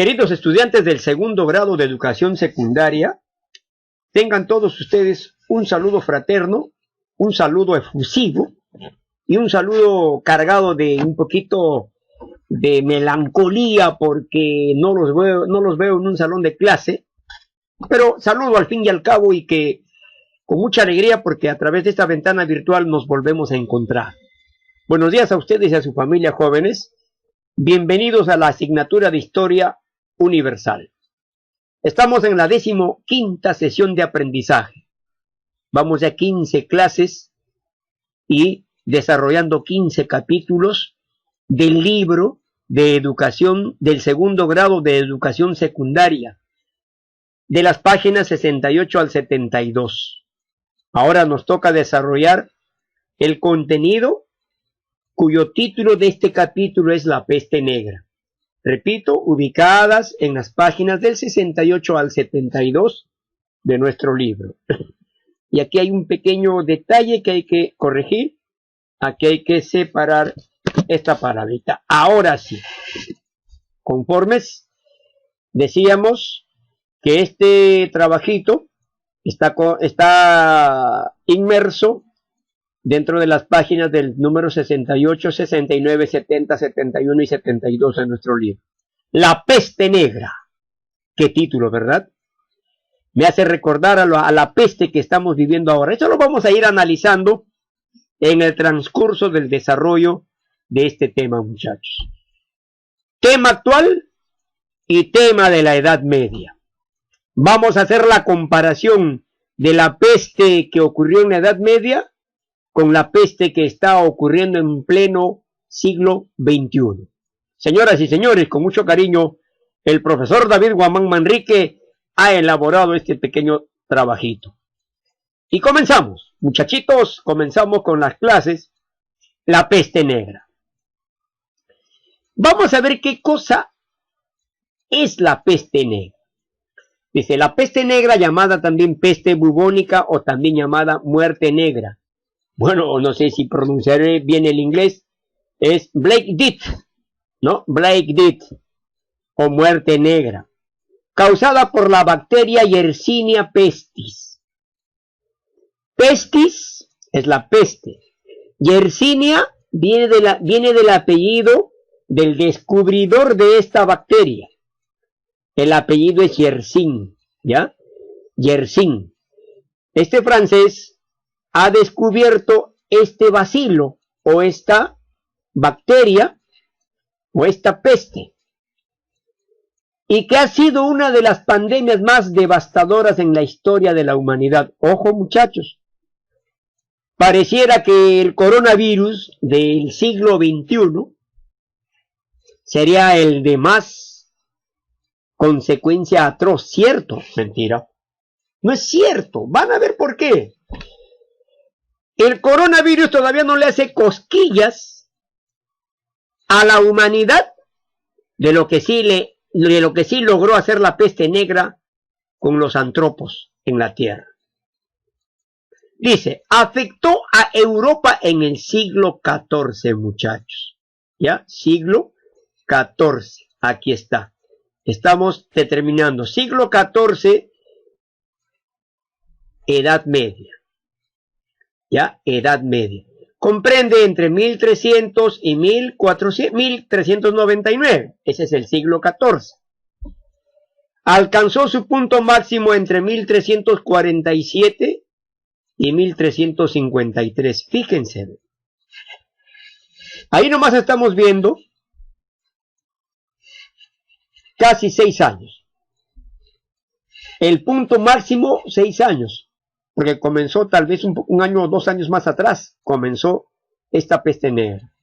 Queridos estudiantes del segundo grado de educación secundaria, tengan todos ustedes un saludo fraterno, un saludo efusivo y un saludo cargado de un poquito de melancolía porque no los veo en un salón de clase, pero saludo al fin y al cabo y que con mucha alegría porque a través de esta ventana virtual nos volvemos a encontrar. Buenos días a ustedes y a su familia, jóvenes. Bienvenidos a la asignatura de Historia Universal. Estamos en la 15ª sesión de aprendizaje. Vamos ya 15 clases y desarrollando 15 capítulos del libro de educación del segundo grado de educación secundaria, de las páginas 68 al 72. Ahora nos toca desarrollar el contenido cuyo título de este capítulo es La peste negra. Repito, ubicadas en las páginas del 68 al 72 de nuestro libro. Y aquí hay un pequeño detalle que hay que corregir. Aquí hay que separar esta palabrita. Ahora sí, conformes, decíamos que este trabajito está inmerso dentro de las páginas del número 68, 69, 70, 71 y 72 de nuestro libro. La peste negra. Qué título, ¿verdad? Me hace recordar a la peste que estamos viviendo ahora. Eso lo vamos a ir analizando en el transcurso del desarrollo de este tema, muchachos. Tema actual y tema de la Edad Media. Vamos a hacer la comparación de la peste que ocurrió en la Edad Media con la peste que está ocurriendo en pleno siglo XXI. Señoras y señores, con mucho cariño, el profesor David Guamán Manrique ha elaborado este pequeño trabajito. Y comenzamos, muchachitos, comenzamos con las clases, la peste negra. Vamos a ver qué cosa es la peste negra. Dice, la peste negra, llamada también peste bubónica o también llamada muerte negra. Bueno, no sé si pronunciaré bien el inglés, es Plague Death, ¿no? Plague Death, o muerte negra, causada por la bacteria Yersinia pestis. Pestis es la peste. Yersinia viene del apellido del descubridor de esta bacteria. El apellido es Yersin, ¿ya? Yersin. Este francés ha descubierto este bacilo o esta bacteria o esta peste y que ha sido una de las pandemias más devastadoras en la historia de la humanidad. Ojo, muchachos, pareciera que el coronavirus del siglo XXI sería el de más consecuencia atroz. ¿Cierto? Mentira. No es cierto. Van a ver por qué. El coronavirus todavía no le hace cosquillas a la humanidad de lo que sí logró hacer la peste negra con los antropos en la Tierra. Dice, afectó a Europa en el siglo XIV, muchachos. ¿Ya? Siglo XIV. Aquí está. Estamos determinando. Siglo XIV, Edad Media. ¿Ya? Edad Media. Comprende entre 1300 y 1399. Ese es el siglo XIV. Alcanzó su punto máximo entre 1347 y 1353. Fíjense. Ahí nomás estamos viendo casi 6 años. El punto máximo, 6 años. Porque comenzó tal vez un año o 2 años más atrás, comenzó esta peste negra.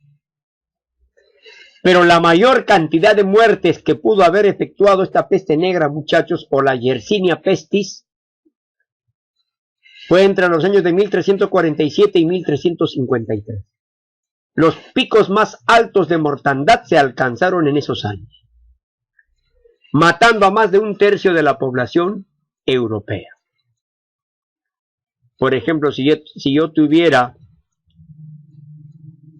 Pero la mayor cantidad de muertes que pudo haber efectuado esta peste negra, muchachos, o la Yersinia pestis, fue entre los años de 1347 y 1353. Los picos más altos de mortandad se alcanzaron en esos años, matando a más de 1/3 de la población europea. Por ejemplo, si yo tuviera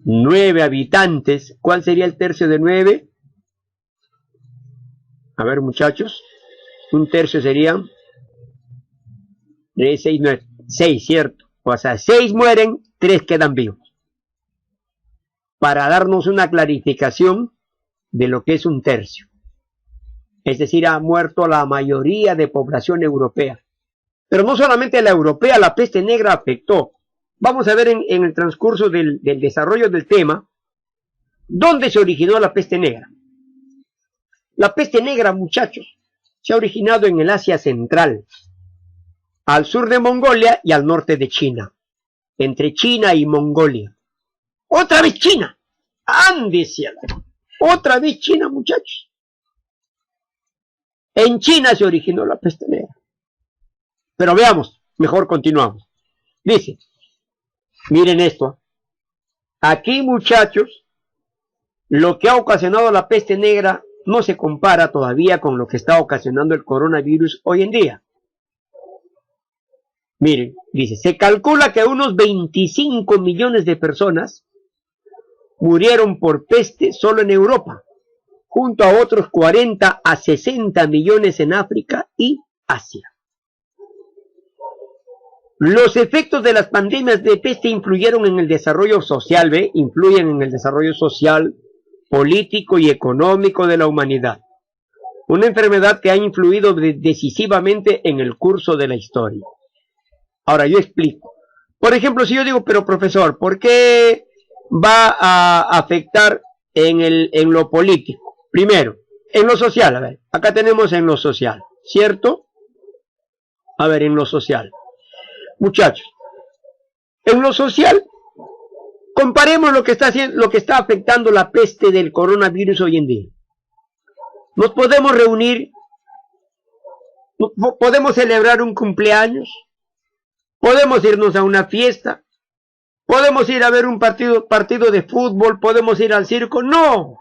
9 habitantes, ¿cuál sería el tercio de 9? A ver, muchachos, un tercio sería 3, 6, 9, 6, ¿cierto? O sea, 6 mueren, 3 quedan vivos. Para darnos una clarificación de lo que es un tercio. Es decir, ha muerto la mayoría de población europea. Pero no solamente la europea, la peste negra afectó. Vamos a ver en el transcurso del desarrollo del tema, ¿dónde se originó la peste negra? La peste negra, muchachos, se ha originado en el Asia Central, al sur de Mongolia y al norte de China, entre China y Mongolia. ¡Otra vez China! ¡Ande, otra vez China, muchachos! En China se originó la peste negra. Pero veamos, mejor continuamos. Dice, miren esto. Aquí, muchachos, lo que ha ocasionado la peste negra no se compara todavía con lo que está ocasionando el coronavirus hoy en día. Miren, dice, se calcula que unos 25 millones de personas murieron por peste solo en Europa, junto a otros 40 a 60 millones en África y Asia. Los efectos de las pandemias de peste influyeron en el desarrollo social, ¿ve? Influyen en el desarrollo social, político y económico de la humanidad. Una enfermedad que ha influido decisivamente en el curso de la historia. Ahora, yo explico. Por ejemplo, si yo digo, pero profesor, ¿por qué va a afectar en lo político? Primero, en lo social, a ver, acá tenemos en lo social, ¿cierto? A ver, en lo social. Muchachos, en lo social, comparemos lo que está afectando la peste del coronavirus hoy en día. Nos podemos reunir, podemos celebrar un cumpleaños, podemos irnos a una fiesta, podemos ir a ver un partido de fútbol, podemos ir al circo. No,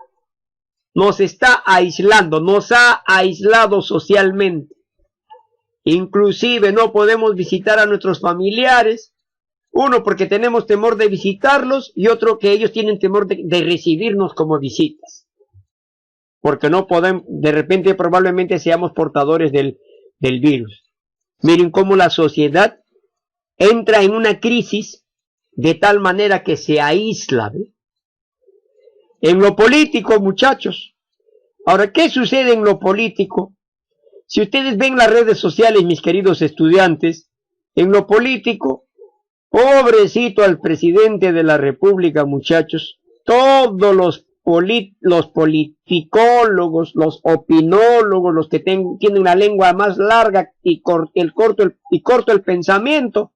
nos está aislando, nos ha aislado socialmente. Inclusive no podemos visitar a nuestros familiares, uno porque tenemos temor de visitarlos y otro que ellos tienen temor de recibirnos como visitas. Porque no podemos, de repente probablemente seamos portadores del virus. Miren cómo la sociedad entra en una crisis de tal manera que se aísla, ¿ve? En lo político, muchachos. Ahora, ¿qué sucede en lo político? Si ustedes ven las redes sociales, mis queridos estudiantes, en lo político, pobrecito al presidente de la República, muchachos, todos los politicólogos, los opinólogos, los que tienen la lengua más larga y corto el pensamiento,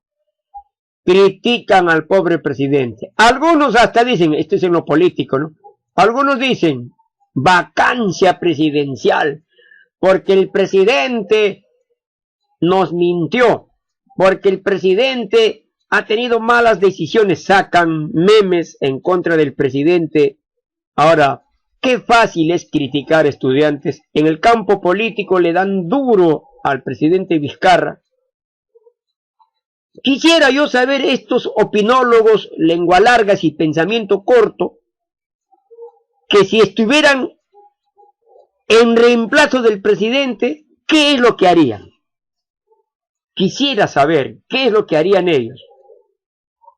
critican al pobre presidente. Algunos hasta dicen, esto es en lo político, ¿no? Algunos dicen, vacancia presidencial, porque el presidente nos mintió, porque el presidente ha tenido malas decisiones, sacan memes en contra del presidente. Ahora, qué fácil es criticar, estudiantes. En el campo político le dan duro al presidente Vizcarra. Quisiera yo saber estos opinólogos, lengua largas y pensamiento corto, que si estuvieran en reemplazo del presidente, ¿qué es lo que harían? Quisiera saber qué es lo que harían ellos.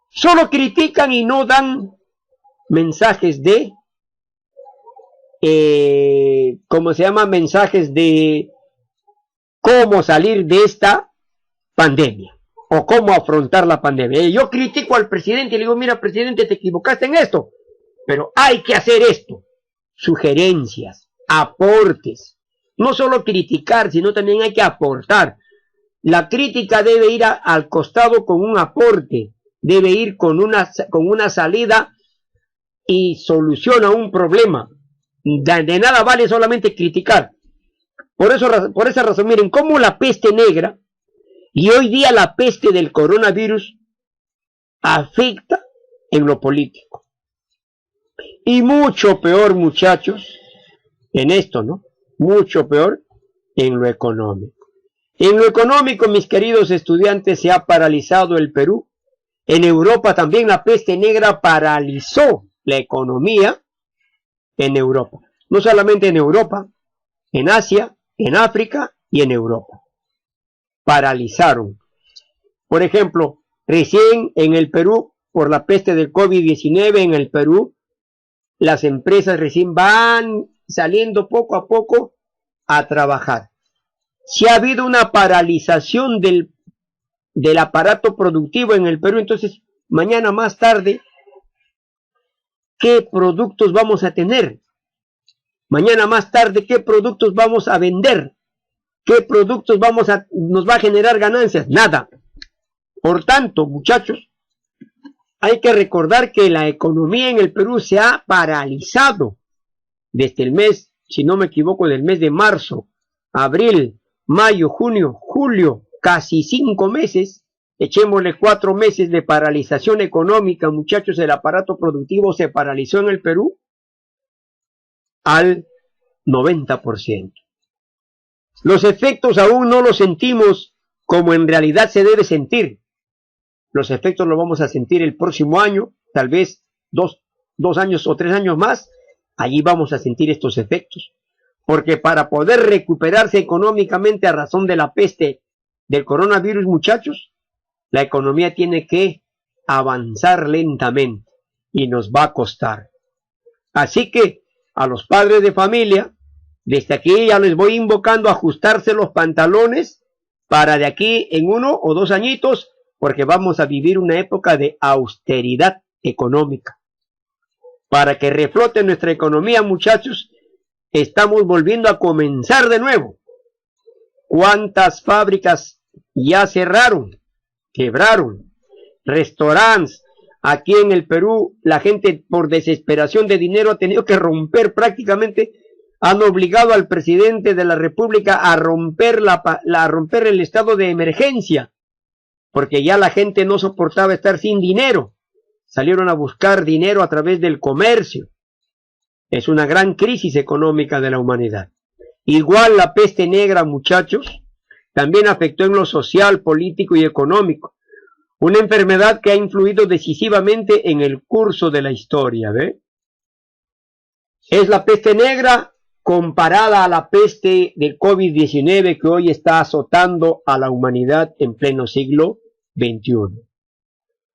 Solo critican y no dan mensajes de, ¿cómo se llama? Mensajes de cómo salir de esta pandemia o cómo afrontar la pandemia. Yo critico al presidente y le digo, mira, presidente, te equivocaste en esto, pero hay que hacer esto. Sugerencias, aportes. No solo criticar, sino también hay que aportar. La crítica debe ir al costado con un aporte, debe ir con una salida y solución a un problema. De nada vale solamente criticar. Por esa razón, miren cómo la peste negra y hoy día la peste del coronavirus afecta en lo político. Y mucho peor, muchachos, en esto, ¿no? Mucho peor en lo económico. En lo económico, mis queridos estudiantes, se ha paralizado el Perú. En Europa también la peste negra paralizó la economía en Europa. No solamente en Europa, en Asia, en África y en Europa. Paralizaron. Por ejemplo, recién en el Perú, por la peste del COVID-19 en el Perú, las empresas recién van saliendo poco a poco a trabajar. Si ha habido una paralización del aparato productivo en el Perú, entonces mañana más tarde, ¿qué productos vamos a tener? Mañana más tarde, ¿qué productos vamos a vender? ¿Qué productos nos va a generar ganancias? Nada. Por tanto, muchachos, hay que recordar que la economía en el Perú se ha paralizado desde el mes, si no me equivoco, del mes de marzo, abril, mayo, junio, julio, casi 5 meses, echémosle 4 meses de paralización económica, muchachos, el aparato productivo se paralizó en el Perú al 90%. Los efectos aún no los sentimos como en realidad se debe sentir. Los efectos los vamos a sentir el próximo año, tal vez dos años o 3 años más, allí vamos a sentir estos efectos. Porque para poder recuperarse económicamente a razón de la peste del coronavirus, muchachos, la economía tiene que avanzar lentamente y nos va a costar. Así que a los padres de familia, desde aquí ya les voy invocando a ajustarse los pantalones para de aquí en 1 o 2 añitos, porque vamos a vivir una época de austeridad económica. Para que reflote nuestra economía, muchachos, estamos volviendo a comenzar de nuevo. ¿Cuántas fábricas ya cerraron? Quebraron. Restaurantes. Aquí en el Perú, la gente por desesperación de dinero ha tenido que romper prácticamente, han obligado al presidente de la República a romper el estado de emergencia, porque ya la gente no soportaba estar sin dinero. Salieron a buscar dinero a través del comercio. Es una gran crisis económica de la humanidad. Igual la peste negra, muchachos, también afectó en lo social, político y económico. Una enfermedad que ha influido decisivamente en el curso de la historia, ¿ve? Es la peste negra comparada a la peste del COVID-19 que hoy está azotando a la humanidad en pleno siglo XXI.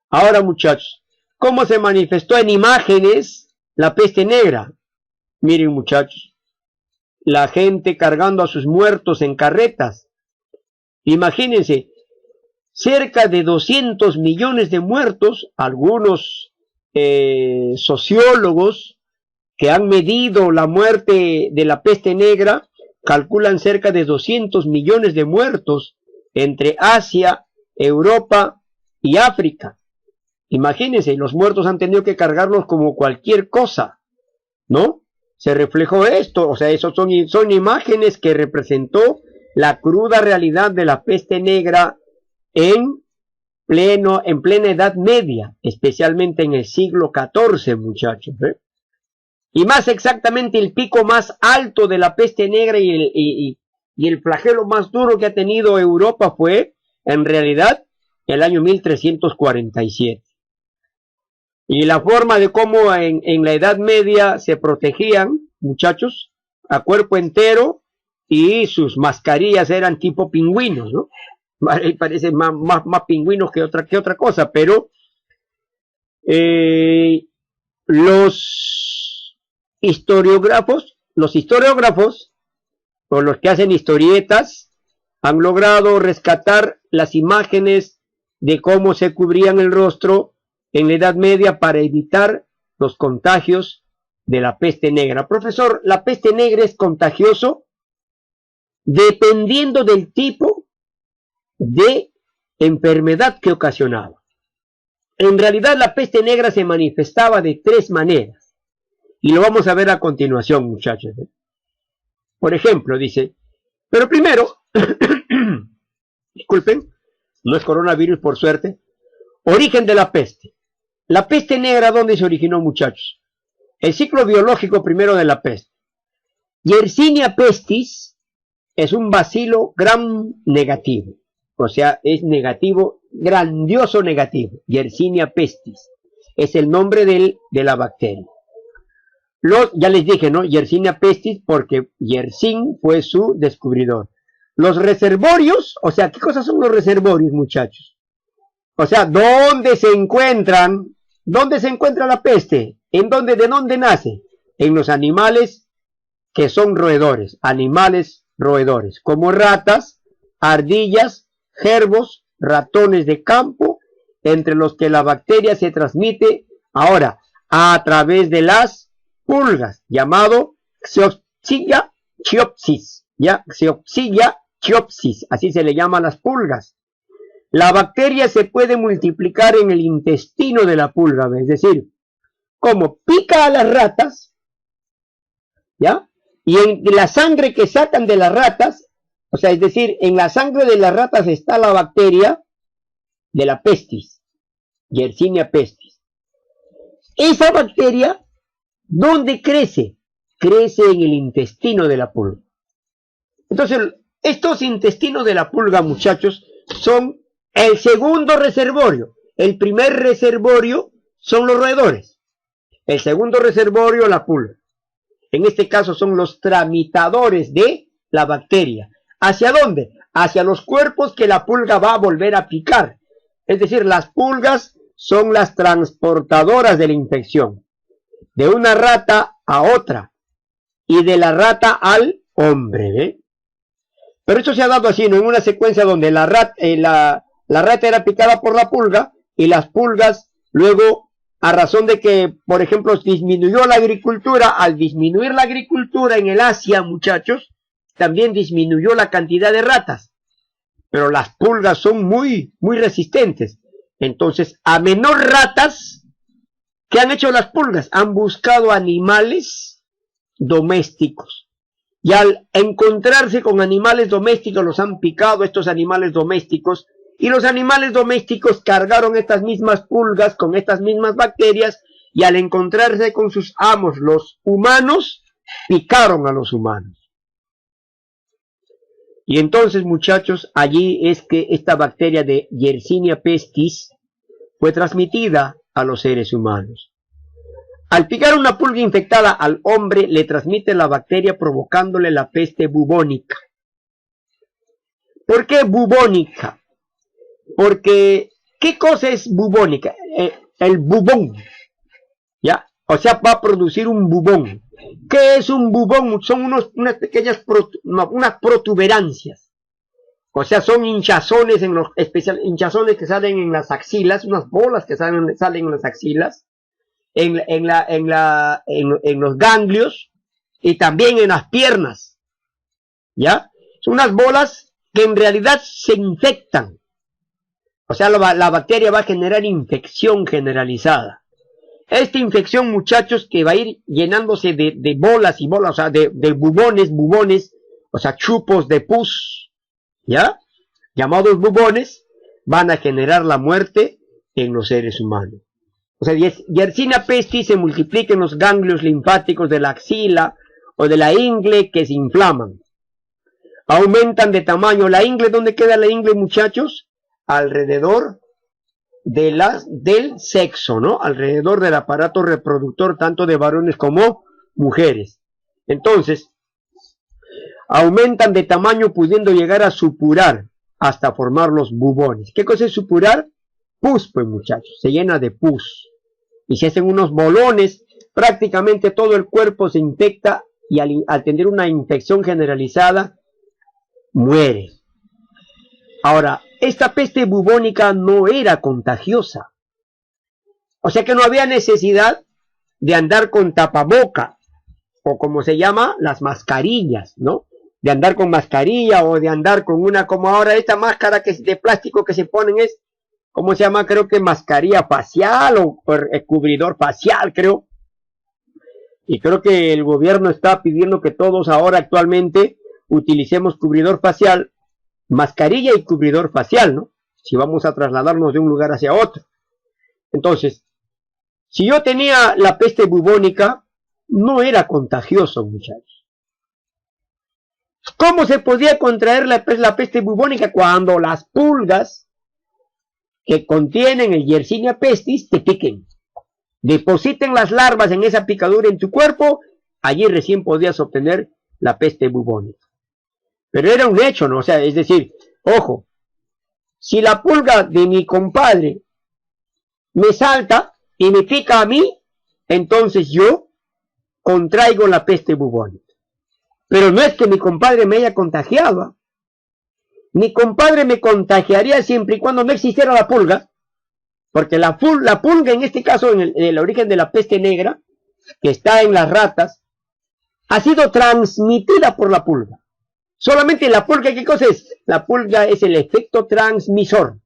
Ahora, muchachos, ¿cómo se manifestó en imágenes la peste negra? Miren, muchachos, la gente cargando a sus muertos en carretas. Imagínense, cerca de 200 millones de muertos, algunos sociólogos que han medido la muerte de la peste negra, calculan cerca de 200 millones de muertos entre Asia, Europa y África. Imagínense, los muertos han tenido que cargarlos como cualquier cosa, ¿no? Se reflejó esto, o sea, esos son imágenes que representó la cruda realidad de la peste negra en plena Edad Media, especialmente en el siglo XIV, muchachos, ¿eh? Y más exactamente el pico más alto de la peste negra y el flagelo más duro que ha tenido Europa fue, en realidad, el año 1347. Y la forma de cómo en la Edad Media se protegían, muchachos, a cuerpo entero, y sus mascarillas eran tipo pingüinos, ¿no? Parecen más pingüinos que otra cosa, pero los historiógrafos o los que hacen historietas han logrado rescatar las imágenes de cómo se cubrían el rostro en la Edad Media para evitar los contagios de la peste negra. Profesor, ¿la peste negra es contagioso? Dependiendo del tipo de enfermedad que ocasionaba. En realidad la peste negra se manifestaba de 3 maneras. Y lo vamos a ver a continuación, muchachos. Por ejemplo, dice, pero primero, disculpen, no es coronavirus por suerte, origen de la peste. La peste negra, ¿dónde se originó, muchachos? El ciclo biológico primero de la peste. Yersinia pestis es un bacilo gram negativo. O sea, es negativo, grandioso negativo. Yersinia pestis es el nombre de la bacteria. Ya les dije, ¿no? Yersinia pestis, porque Yersin fue su descubridor. Los reservorios, o sea, ¿qué cosas son los reservorios, muchachos? O sea, ¿dónde se encuentran? ¿Dónde se encuentra la peste? ¿De dónde nace? En los animales que son roedores, animales roedores, como ratas, ardillas, jerbos, ratones de campo, entre los que la bacteria se transmite ahora a través de las pulgas, llamado Xiopsia chiopsis, ¿ya? Xiopsia chiopsis, así se le llama a las pulgas. La bacteria se puede multiplicar en el intestino de la pulga, es decir, como pica a las ratas, ¿ya? Y en la sangre que sacan de las ratas, o sea, es decir, en la sangre de las ratas está la bacteria de la pestis, Yersinia pestis. Esa bacteria, ¿dónde crece? Crece en el intestino de la pulga. Entonces, estos intestinos de la pulga, muchachos, son el segundo reservorio. El primer reservorio son los roedores. El segundo reservorio, la pulga. En este caso son los tramitadores de la bacteria. ¿Hacia dónde? Hacia los cuerpos que la pulga va a volver a picar. Es decir, las pulgas son las transportadoras de la infección. De una rata a otra. Y de la rata al hombre, ¿eh? Pero eso se ha dado así, ¿no? En una secuencia donde la rata era picada por la pulga y las pulgas luego, a razón de que, por ejemplo, disminuyó la agricultura, al disminuir la agricultura en el Asia, muchachos, también disminuyó la cantidad de ratas. Pero las pulgas son muy resistentes. Entonces, a menor ratas, ¿qué han hecho las pulgas? Han buscado animales domésticos. Y al encontrarse con animales domésticos, los han picado estos animales domésticos, y los animales domésticos cargaron estas mismas pulgas con estas mismas bacterias, y al encontrarse con sus amos, los humanos, picaron a los humanos. Y entonces, muchachos, allí es que esta bacteria de Yersinia pestis fue transmitida a los seres humanos. Al picar una pulga infectada al hombre, le transmite la bacteria provocándole la peste bubónica. ¿Por qué bubónica? Porque, ¿qué cosa es bubónica? El bubón, ¿ya? O sea, va a producir un bubón. ¿Qué es un bubón? Son unas pequeñas unas protuberancias. O sea, son hinchazones, hinchazones que salen en las axilas, unas bolas que salen en las axilas. En los ganglios y también en las piernas, ¿ya? Son unas bolas que en realidad se infectan. O sea, la bacteria va a generar infección generalizada. Esta infección, muchachos, que va a ir llenándose de bolas y bolas, o sea, de bubones, o sea, chupos de pus, ¿ya? Llamados bubones, van a generar la muerte en los seres humanos. O sea, Yersinia pestis se multiplica en los ganglios linfáticos de la axila o de la ingle que se inflaman. Aumentan de tamaño. ¿La ingle? ¿Dónde queda la ingle, muchachos? Alrededor del sexo, ¿no? Alrededor del aparato reproductor, tanto de varones como mujeres. Entonces, aumentan de tamaño pudiendo llegar a supurar hasta formar los bubones. ¿Qué cosa es supurar? Pus, pues, muchachos, se llena de pus. Y se hacen unos bolones, prácticamente todo el cuerpo se infecta y al tener una infección generalizada, muere. Ahora, esta peste bubónica no era contagiosa. O sea que no había necesidad de andar con tapaboca, o como se llama, las mascarillas, ¿no? De andar con mascarilla o de andar con una, como ahora esta máscara que es de plástico que se ponen es, ¿cómo se llama? Creo que mascarilla facial o cubridor facial, creo. Y creo que el gobierno está pidiendo que todos ahora actualmente utilicemos cubridor facial, mascarilla y cubridor facial, ¿no? Si vamos a trasladarnos de un lugar hacia otro. Entonces, si yo tenía la peste bubónica, no era contagioso, muchachos. ¿Cómo se podía contraer la peste bubónica? Cuando las pulgas que contienen el Yersinia pestis te piquen. depositen las larvas en esa picadura en tu cuerpo, allí recién podías obtener la peste bubónica. Pero era un hecho, ¿no? O sea, es decir, ojo, si la pulga de mi compadre me salta y me pica a mí, entonces yo contraigo la peste bubónica. Pero no es que mi compadre me haya contagiado. Mi compadre me contagiaría siempre y cuando no existiera la pulga, porque la pulga en este caso, en el origen de la peste negra, que está en las ratas, ha sido transmitida por la pulga. Solamente la pulga, ¿qué cosa es? La pulga es el efecto transmisor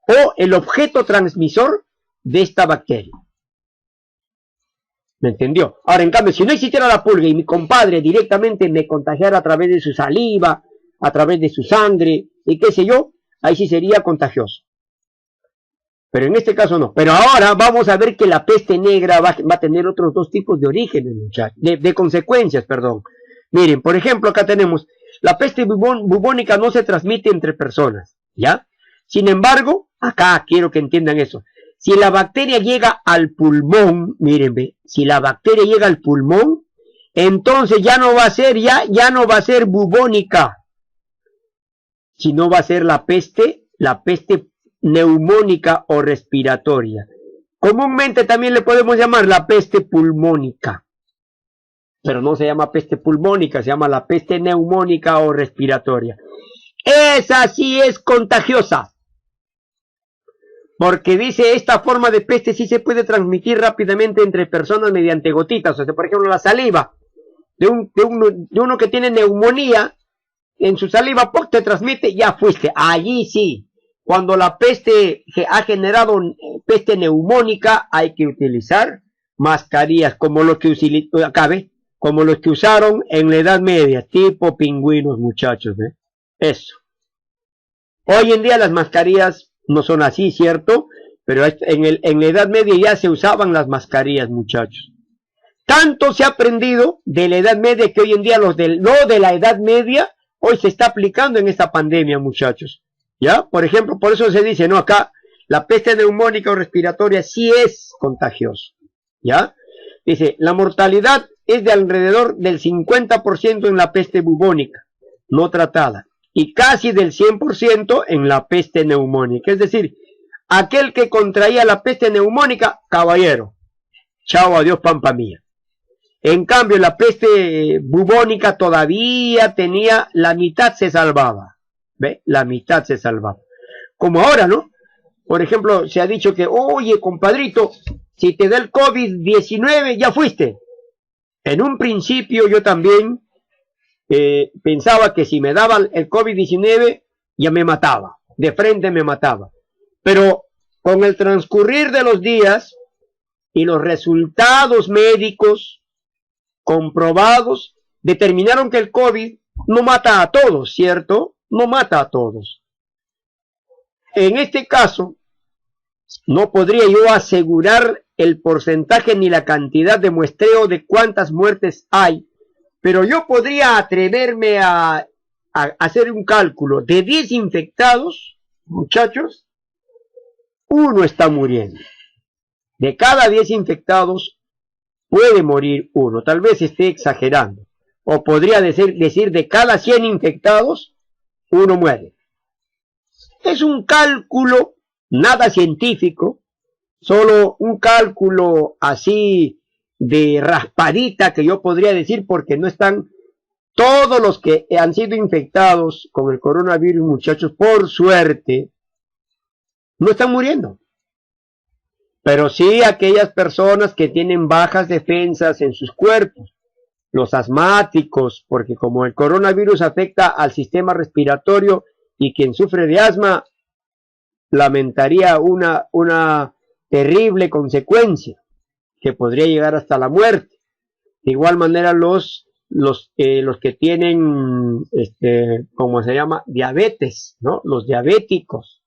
o el objeto transmisor de esta bacteria. ¿Me entendió? Ahora, en cambio, si no existiera la pulga y mi compadre directamente me contagiara a través de su saliva, a través de su sangre, y qué sé yo, ahí sí sería contagioso. Pero en este caso no. Pero ahora vamos a ver que la peste negra va a tener otros dos tipos de orígenes, muchachos, de consecuencias, perdón. Miren, por ejemplo, acá tenemos, la peste bubónica no se transmite entre personas, ¿ya? Sin embargo, acá quiero que entiendan eso. Si la bacteria llega al pulmón, mírenme, si la bacteria llega al pulmón, entonces ya no va a ser bubónica, sino va a ser la peste neumónica o respiratoria. Comúnmente también le podemos llamar la peste pulmónica, pero no se llama peste pulmónica, se llama la peste neumónica o respiratoria. Esa sí es contagiosa, porque dice, esta forma de peste sí se puede transmitir rápidamente entre personas mediante gotitas. O sea, por ejemplo, la saliva de uno que tiene neumonía, en su saliva te transmite, ya fuiste. Allí sí, cuando la peste ha generado peste neumónica, hay que utilizar mascarillas como los que usaron en la Edad Media, tipo pingüinos, muchachos, ¿eh? Eso. Hoy en día las mascarillas no son así, ¿cierto? Pero en la Edad Media ya se usaban las mascarillas, muchachos. Tanto se ha aprendido de la Edad Media que hoy en día lo de la Edad Media hoy se está aplicando en esta pandemia, muchachos. ¿Ya? Por ejemplo, por eso se dice, no, acá la peste neumónica o respiratoria sí es contagiosa. ¿Ya? Dice, la mortalidad es de alrededor del 50% en la peste bubónica no tratada y casi del 100% en la peste neumónica. Es decir, aquel que contraía la peste neumónica, caballero, chao, adiós, pampa mía. En cambio, la peste bubónica todavía tenía, la mitad se salvaba. ¿Ve? La mitad se salvaba. Como ahora, ¿no? Por ejemplo, se ha dicho que, oye, compadrito, si te da el COVID-19, ya fuiste. En un principio yo también pensaba que si me daba el COVID-19, ya me mataba. De frente me mataba. Pero con el transcurrir de los días y los resultados médicos comprobados, determinaron que el COVID no mata a todos, ¿cierto? No mata a todos. En este caso, no podría yo asegurar el porcentaje ni la cantidad de muestreo de cuántas muertes hay, pero yo podría atreverme a hacer un cálculo. De 10 infectados, muchachos, uno está muriendo. De cada 10 infectados, puede morir uno. Tal vez esté exagerando. O podría decir de cada 100 infectados, uno muere. Es un cálculo, nada científico, solo un cálculo así de raspadita que yo podría decir, porque no están todos los que han sido infectados con el coronavirus, muchachos, por suerte, no están muriendo. Pero sí aquellas personas que tienen bajas defensas en sus cuerpos, los asmáticos, porque como el coronavirus afecta al sistema respiratorio y quien sufre de asma lamentaría una terrible consecuencia que podría llegar hasta la muerte. De igual manera los que tienen, ¿cómo se llama? Diabetes, ¿no? Los diabéticos,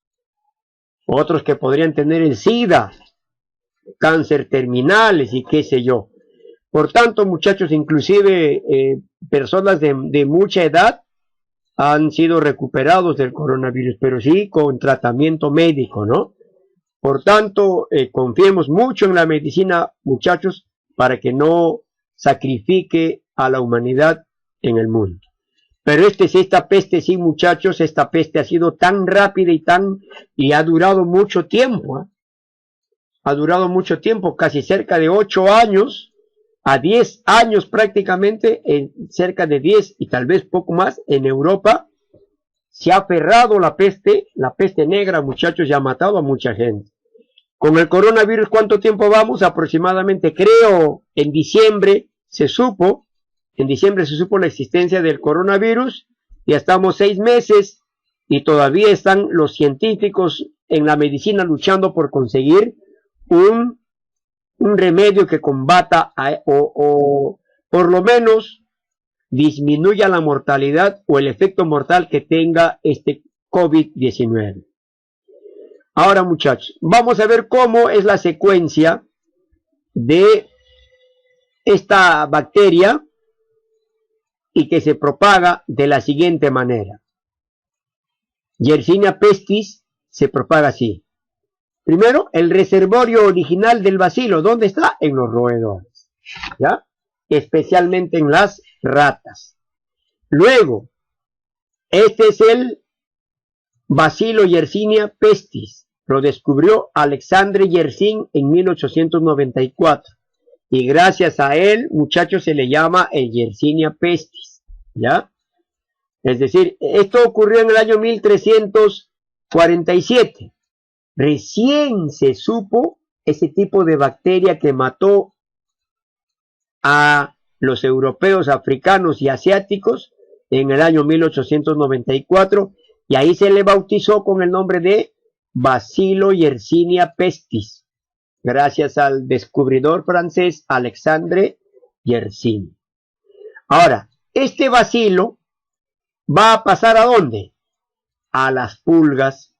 otros que podrían tener el SIDA, cáncer terminales y qué sé yo. Por tanto, muchachos, inclusive personas de mucha edad han sido recuperados del coronavirus, pero sí con tratamiento médico, ¿no? Por tanto, confiemos mucho en la medicina, muchachos, para que no sacrifique a la humanidad en el mundo. Pero esta peste, sí, muchachos, esta peste ha sido tan rápida y ha durado mucho tiempo, ¿eh? Ha durado mucho tiempo, casi cerca de 8 años, a 10 años prácticamente, cerca de 10 y tal vez poco más, en Europa, se ha aferrado la peste negra, muchachos, y ha matado a mucha gente. Con el coronavirus, ¿cuánto tiempo vamos? Aproximadamente, creo, en diciembre se supo la existencia del coronavirus, ya estamos 6 meses y todavía están los científicos en la medicina luchando por conseguir un remedio que combata o por lo menos disminuya la mortalidad o el efecto mortal que tenga este COVID-19. Ahora, muchachos, vamos a ver cómo es la secuencia de esta bacteria y que se propaga de la siguiente manera. Yersinia pestis se propaga así. Primero, el reservorio original del bacilo. ¿Dónde está? En los roedores, ¿ya? Especialmente en las ratas. Luego, este es el bacilo Yersinia pestis. Lo descubrió Alexandre Yersin en 1894. Y gracias a él, muchachos, se le llama el Yersinia pestis, ¿ya? Es decir, esto ocurrió en el año 1347. Recién se supo ese tipo de bacteria que mató a los europeos, africanos y asiáticos en el año 1894, y ahí se le bautizó con el nombre de Bacilo Yersinia pestis, gracias al descubridor francés Alexandre Yersin. Ahora, este bacilo va a pasar ¿a dónde? A las pulgas,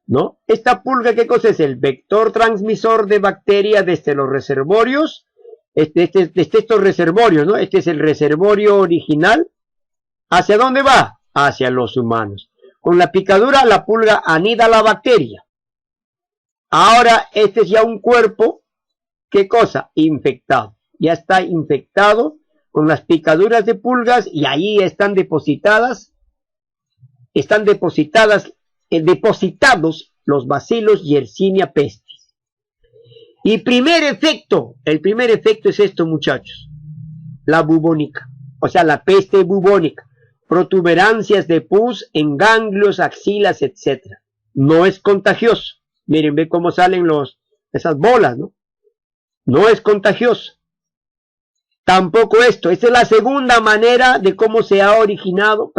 ¿no? Esta pulga, ¿qué cosa es? El vector transmisor de bacteria desde los reservorios, desde estos reservorios, ¿no? Este es el reservorio original. ¿Hacia dónde va? Hacia los humanos. Con la picadura, la pulga anida la bacteria. Ahora, este es ya un cuerpo, ¿qué cosa? Infectado. Ya está infectado con las picaduras de pulgas y ahí están depositados los bacilos Yersinia pestis. Y el primer efecto es esto, muchachos, la bubónica, o sea, la peste bubónica, protuberancias de pus en ganglios, axilas, etc. No es contagioso. Miren, ve cómo salen esas bolas, ¿no? No es contagioso. Tampoco esto. Esta es la segunda manera de cómo se ha originado,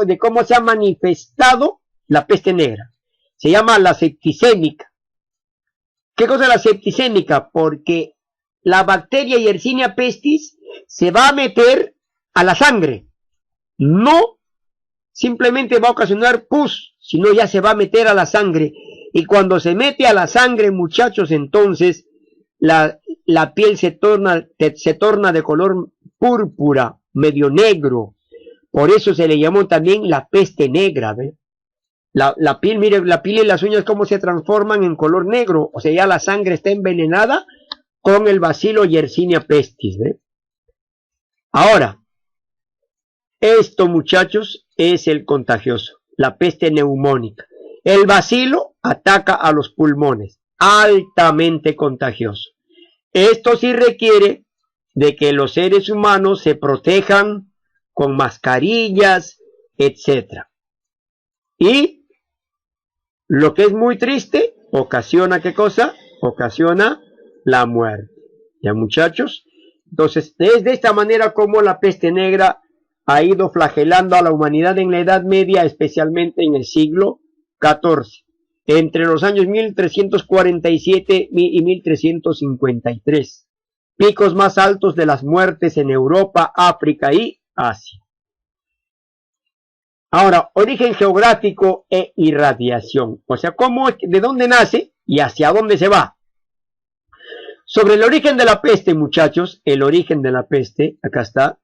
de cómo se ha manifestado la peste negra. Se llama la septicémica. ¿Qué cosa es la septicémica? Porque la bacteria Yersinia pestis se va a meter a la sangre. No simplemente va a ocasionar pus, sino ya se va a meter a la sangre. Y cuando se mete a la sangre, muchachos, entonces la piel se torna de color púrpura, medio negro. Por eso se le llamó también la peste negra, ¿ve? La piel, mire, la piel y las uñas cómo se transforman en color negro. O sea, ya la sangre está envenenada con el bacilo Yersinia pestis, ¿ve? Ahora, esto, muchachos, es el contagioso, la peste neumónica. El bacilo ataca a los pulmones, altamente contagioso. Esto sí requiere de que los seres humanos se protejan con mascarillas, etc. Y lo que es muy triste, ocasiona ¿qué cosa? Ocasiona la muerte. ¿Ya, muchachos? Entonces, es de esta manera como la peste negra ha ido flagelando a la humanidad en la Edad Media, especialmente en el siglo XIV, entre los años 1347 y 1353. Picos más altos de las muertes en Europa, África y Asia. Ahora, origen geográfico e irradiación. O sea, de dónde nace y hacia dónde se va. Sobre el origen de la peste, muchachos, el origen de la peste, acá está.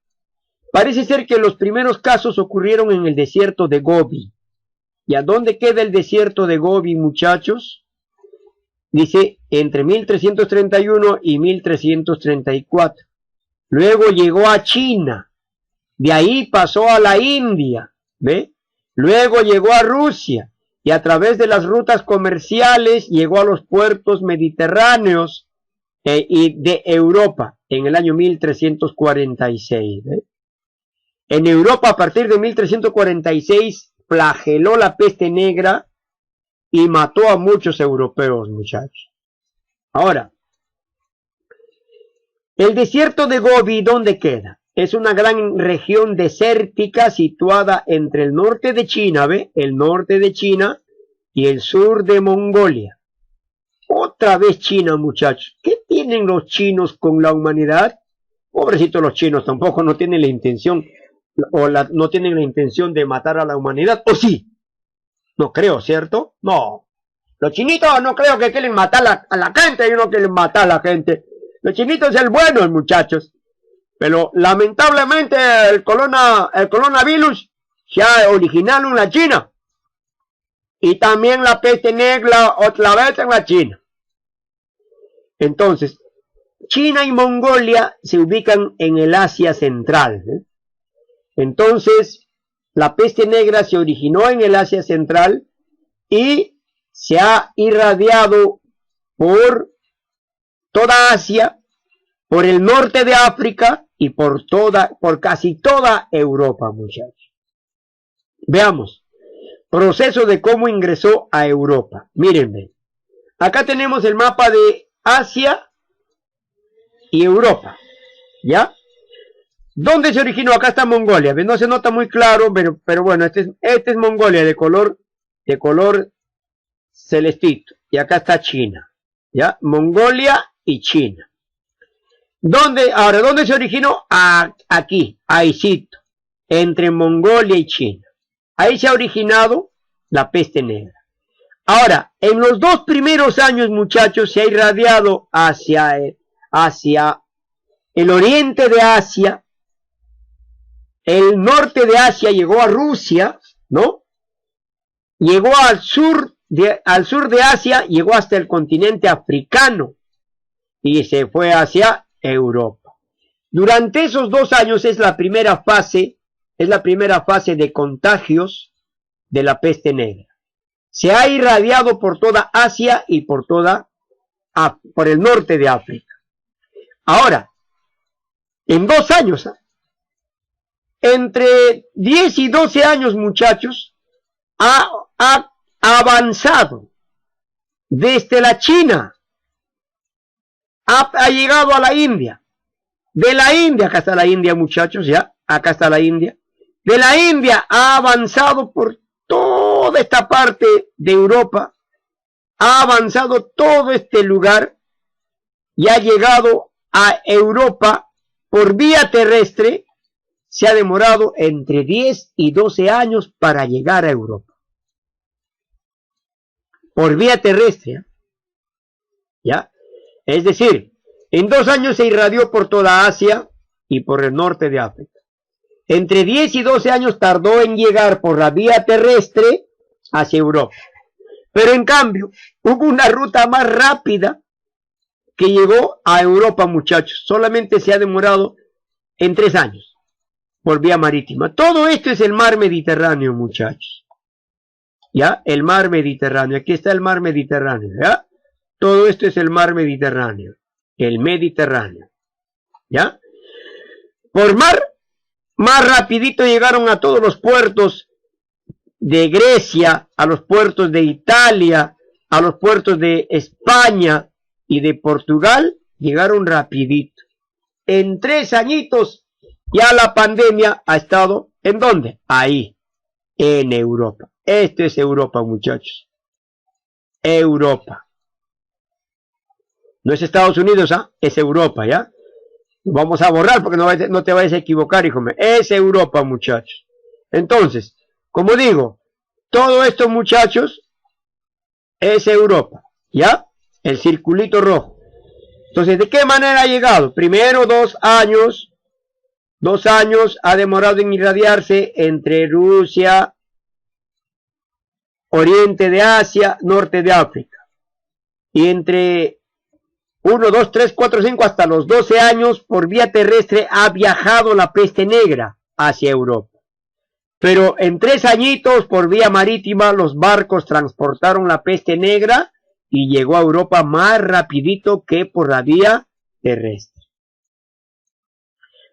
Parece ser que los primeros casos ocurrieron en el desierto de Gobi. ¿Y a dónde queda el desierto de Gobi, muchachos? dice entre 1331 y 1334. Luego llegó a China, de ahí pasó a la India, ¿ve? Luego llegó a Rusia y a través de las rutas comerciales llegó a los puertos mediterráneos y de Europa en el año 1346. ¿Ve? En Europa a partir de 1346 flageló la peste negra y mató a muchos europeos, muchachos. Ahora, el desierto de Gobi, ¿dónde queda? Es una gran región desértica situada entre el norte de China, ¿ve? El norte de China y el sur de Mongolia. Otra vez China, muchachos. ¿Qué tienen los chinos con la humanidad? Pobrecitos los chinos, tampoco no tienen la intención, no tienen la intención de matar a la humanidad, ¿o sí? No creo, ¿cierto? No. Los chinitos no creo que quieren matar a la gente, ellos no quieren matar a la gente. Los chinitos es el bueno, muchachos. Pero lamentablemente el coronavirus se ha originado en la China. Y también la peste negra otra vez en la China. Entonces, China y Mongolia se ubican en el Asia Central, ¿eh? Entonces, la peste negra se originó en el Asia Central y se ha irradiado por toda Asia, por el norte de África y por casi toda Europa, muchachos. Veamos, proceso de cómo ingresó a Europa. Mírenme, acá tenemos el mapa de Asia y Europa, ¿ya? ¿Dónde se originó? Acá está Mongolia, no se nota muy claro, pero bueno, este es Mongolia de color celestito, y acá está China, ¿ya? Mongolia y China. Ahora, ¿dónde se originó? Aquí, ahícito, entre Mongolia y China. Ahí se ha originado la peste negra. Ahora, en los 2 primeros años, muchachos, se ha irradiado hacia el oriente de Asia, el norte de Asia llegó a Rusia, ¿no? Llegó al sur de Asia, llegó hasta el continente africano y se fue hacia Europa. Durante esos 2 años es la primera fase de contagios de la peste negra. Se ha irradiado por toda Asia y por el norte de África. Ahora, en 2 años, entre 10 y 12 años, muchachos, ha avanzado desde la China, ha llegado a la India. De la India, acá está la India, muchachos, ya, acá está la India. De la India ha avanzado por toda esta parte de Europa, ha avanzado todo este lugar y ha llegado a Europa por vía terrestre. Se ha demorado entre 10 y 12 años para llegar a Europa. Por vía terrestre, ¿ya? Es decir, en 2 años se irradió por toda Asia y por el norte de África. Entre 10 y 12 años tardó en llegar por la vía terrestre hacia Europa. Pero en cambio, hubo una ruta más rápida que llegó a Europa, muchachos. Solamente se ha demorado en 3 años por vía marítima. Todo esto es el mar Mediterráneo, muchachos. ¿Ya? El mar Mediterráneo. Aquí está el mar Mediterráneo, ¿ya? Todo esto es el mar Mediterráneo. El Mediterráneo. ¿Ya? Por mar, más rapidito llegaron a todos los puertos de Grecia, a los puertos de Italia, a los puertos de España y de Portugal. Llegaron rapidito. En 3 añitos ya la pandemia ha estado, ¿en dónde? Ahí, en Europa. Esto es Europa, muchachos. Europa. No es Estados Unidos, ¿ah? Es Europa, ¿ya? Vamos a borrar porque no te vayas a equivocar, hijo mío. Es Europa, muchachos. Entonces, como digo, todo esto, muchachos, es Europa, ¿ya? El circulito rojo. Entonces, ¿de qué manera ha llegado? Primero 2 años. 2 años ha demorado en irradiarse entre Rusia, oriente de Asia, norte de África. y entre 1, 2, 3, 4, 5 hasta los 12 años por vía terrestre ha viajado la peste negra hacia Europa. Pero en 3 añitos por vía marítima los barcos transportaron la peste negra y llegó a Europa más rapidito que por la vía terrestre.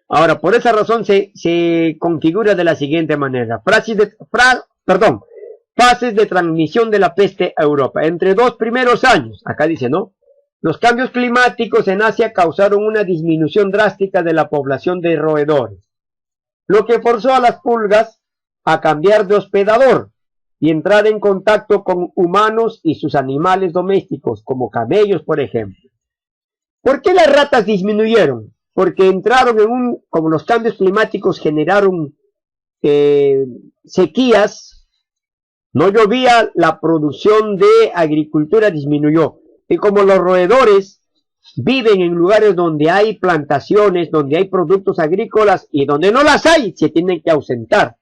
Ahora, por esa razón se configura de la siguiente manera. Fases de transmisión de la peste a Europa. Entre 2 primeros años, acá dice, ¿no? Los cambios climáticos en Asia causaron una disminución drástica de la población de roedores, lo que forzó a las pulgas a cambiar de hospedador y entrar en contacto con humanos y sus animales domésticos, como camellos, por ejemplo. ¿Por qué las ratas disminuyeron? Porque entraron como los cambios climáticos generaron sequías, no llovía, la producción de agricultura disminuyó. Y como los roedores viven en lugares donde hay plantaciones, donde hay productos agrícolas y donde no las hay, se tienen que ausentar.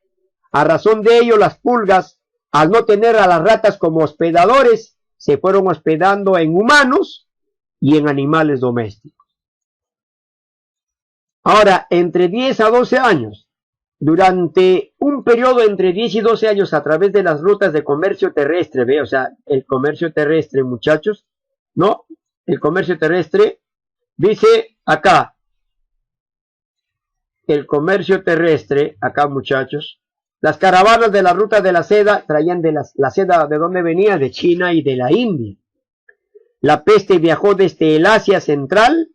A razón de ello, las pulgas, al no tener a las ratas como hospedadores, se fueron hospedando en humanos y en animales domésticos. Ahora, entre 10 a 12 años, durante un periodo entre 10 y 12 años a través de las rutas de comercio terrestre, ¿ve? O sea, el comercio terrestre, muchachos, ¿no? El comercio terrestre, dice acá, el comercio terrestre, acá muchachos, las caravanas de la ruta de la seda traían de la seda, ¿de dónde venía? De China y de la India. La peste viajó desde el Asia Central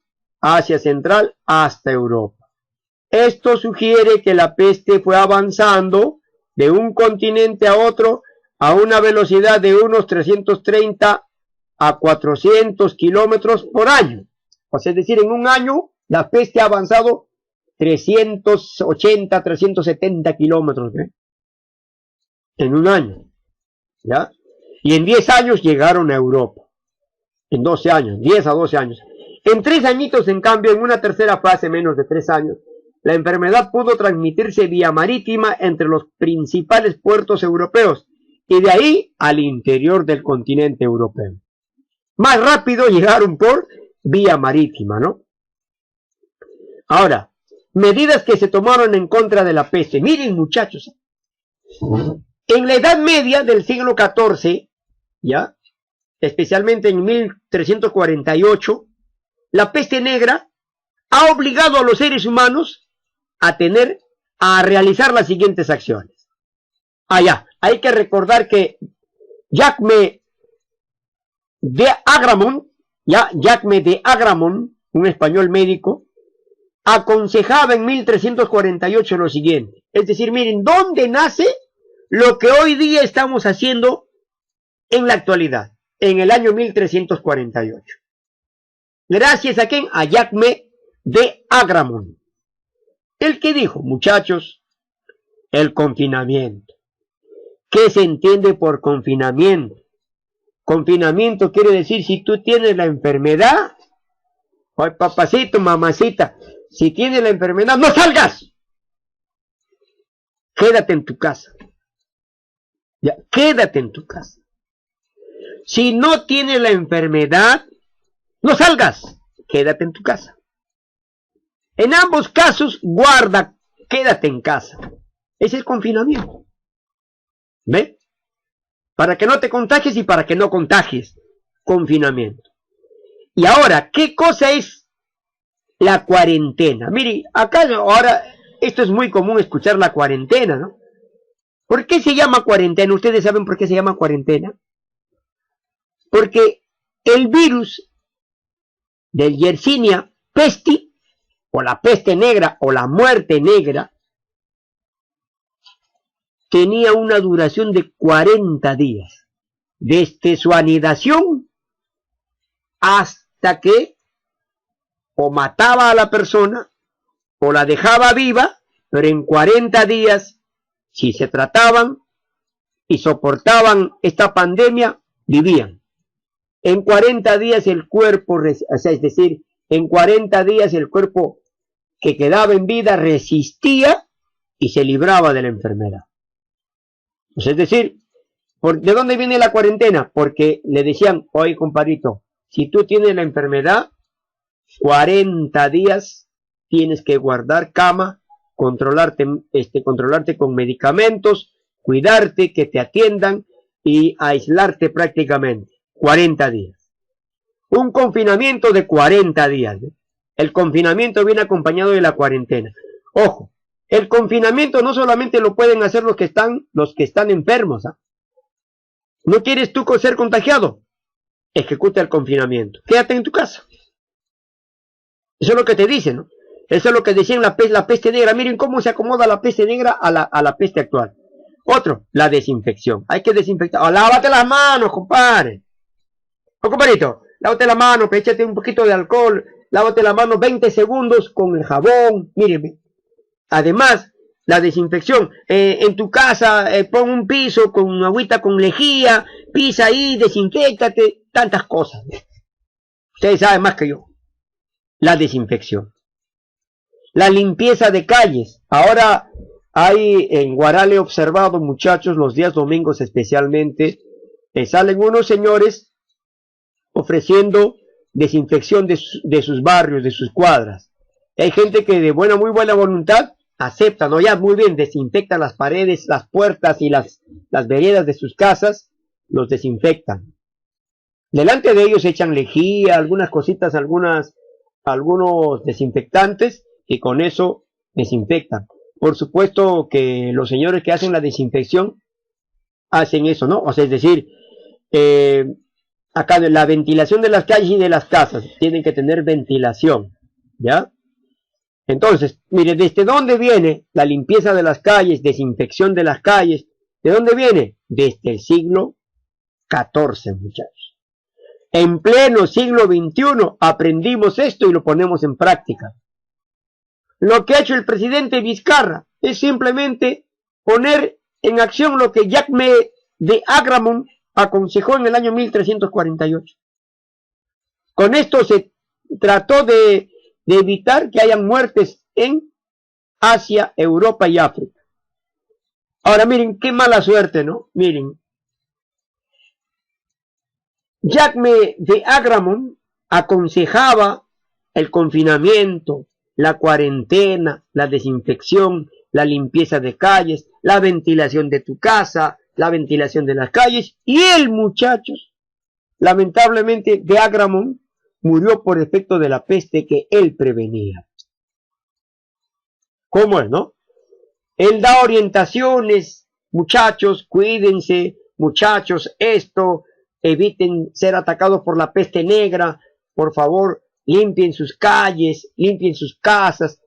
hasta Europa. Esto sugiere que la peste fue avanzando de un continente a otro a una velocidad de unos 330 a 400 kilómetros por año. O sea, es decir, en un año la peste ha avanzado 380, 370 kilómetros, ¿eh? En un año, ¿ya? Y en 10 años llegaron a Europa. En 12 años, 10 a 12 años. En 3 añitos, en cambio, en una tercera fase, menos de 3 años, la enfermedad pudo transmitirse vía marítima entre los principales puertos europeos y de ahí al interior del continente europeo. Más rápido llegaron por vía marítima, ¿no? Ahora, medidas que se tomaron en contra de la peste. Miren, muchachos, en la Edad Media del siglo XIV, ¿ya? Especialmente en 1348, la peste negra ha obligado a los seres humanos a realizar las siguientes acciones. Hay que recordar que Jacques de Agramont, un español médico, aconsejaba en 1348 lo siguiente. Es decir, miren, ¿dónde nace lo que hoy día estamos haciendo en la actualidad? En el año 1348. Gracias a quién? A Jacques de Agramont. El que dijo, muchachos, el confinamiento. ¿Qué se entiende por confinamiento? Confinamiento quiere decir, si tú tienes la enfermedad, ay, papacito, mamacita, si tienes la enfermedad, no salgas. Quédate en tu casa. Ya, quédate en tu casa. Si no tienes la enfermedad, no salgas. Quédate en tu casa. En ambos casos, quédate en casa. Ese es confinamiento. ¿Ve? Para que no te contagies y para que no contagies. Confinamiento. Y ahora, ¿qué cosa es la cuarentena? Mire, acá ahora, esto es muy común escuchar la cuarentena, ¿no? ¿Por qué se llama cuarentena? ¿Ustedes saben por qué se llama cuarentena? Porque el virus del Yersinia pestis, o la peste negra, o la muerte negra, tenía una duración de 40 días, desde su anidación hasta que o mataba a la persona, o la dejaba viva, pero en 40 días, si se trataban y soportaban esta pandemia, vivían. En 40 días el cuerpo, es decir, en 40 días el cuerpo que quedaba en vida resistía y se libraba de la enfermedad. Pues es decir, ¿de dónde viene la cuarentena? Porque le decían, oye, compadrito, Si tú tienes la enfermedad, 40 días tienes que guardar cama, controlarte con medicamentos, cuidarte, que te atiendan y aislarte prácticamente. 40 días. Un confinamiento de 40 días. El confinamiento viene acompañado de la cuarentena. Ojo, el confinamiento no solamente lo pueden hacer los que están enfermos. ¿No quieres tú ser contagiado? Ejecuta el confinamiento. Quédate en tu casa. Eso es lo que te dicen, ¿no? Eso es lo que decían la peste negra. Miren cómo se acomoda la peste negra a la peste actual. Otro, la desinfección. Hay que desinfectar. Oh, lávate las manos, compadre. Oh, compadrito, lávate la mano, échate un poquito de alcohol. Lávate la mano 20 segundos con el jabón. Mírenme. Además, la desinfección. En tu casa, pon un piso con agüita con lejía. Pisa ahí, desinféctate. Tantas cosas. Ustedes saben más que yo. La desinfección. La limpieza de calles. Ahora hay en Guaral, he observado, muchachos, los días domingos especialmente, salen unos señores ofreciendo desinfección de sus barrios, de sus cuadras. Hay gente que de muy buena voluntad acepta, ¿no? Ya muy bien, desinfectan las paredes, las puertas y las veredas de sus casas, los desinfectan. Delante de ellos echan lejía, algunas cositas, algunos desinfectantes, y con eso desinfectan. Por supuesto que los señores que hacen la desinfección hacen eso, ¿no? O sea, es decir, acá la ventilación de las calles y de las casas, tienen que tener ventilación, ¿ya? Entonces, mire, ¿desde dónde viene la limpieza de las calles, desinfección de las calles? ¿De dónde viene? Desde el siglo XIV, muchachos. En pleno siglo XXI aprendimos esto y lo ponemos en práctica. Lo que ha hecho el presidente Vizcarra es simplemente poner en acción lo que Jacques de Agramunt aconsejó en el año 1348. Con esto se trató de evitar que hayan muertes en Asia, Europa y África. Ahora miren, qué mala suerte, ¿no? Miren, Jacques de Agramunt aconsejaba el confinamiento, la cuarentena, la desinfección, la limpieza de calles, la ventilación de tu casa, la ventilación de las calles, y él, muchachos, lamentablemente de Agramunt murió por efecto de la peste que él prevenía. ¿Cómo es, no? Él da orientaciones, muchachos, cuídense, muchachos, eviten ser atacados por la peste negra, por favor, limpien sus calles, limpien sus casas,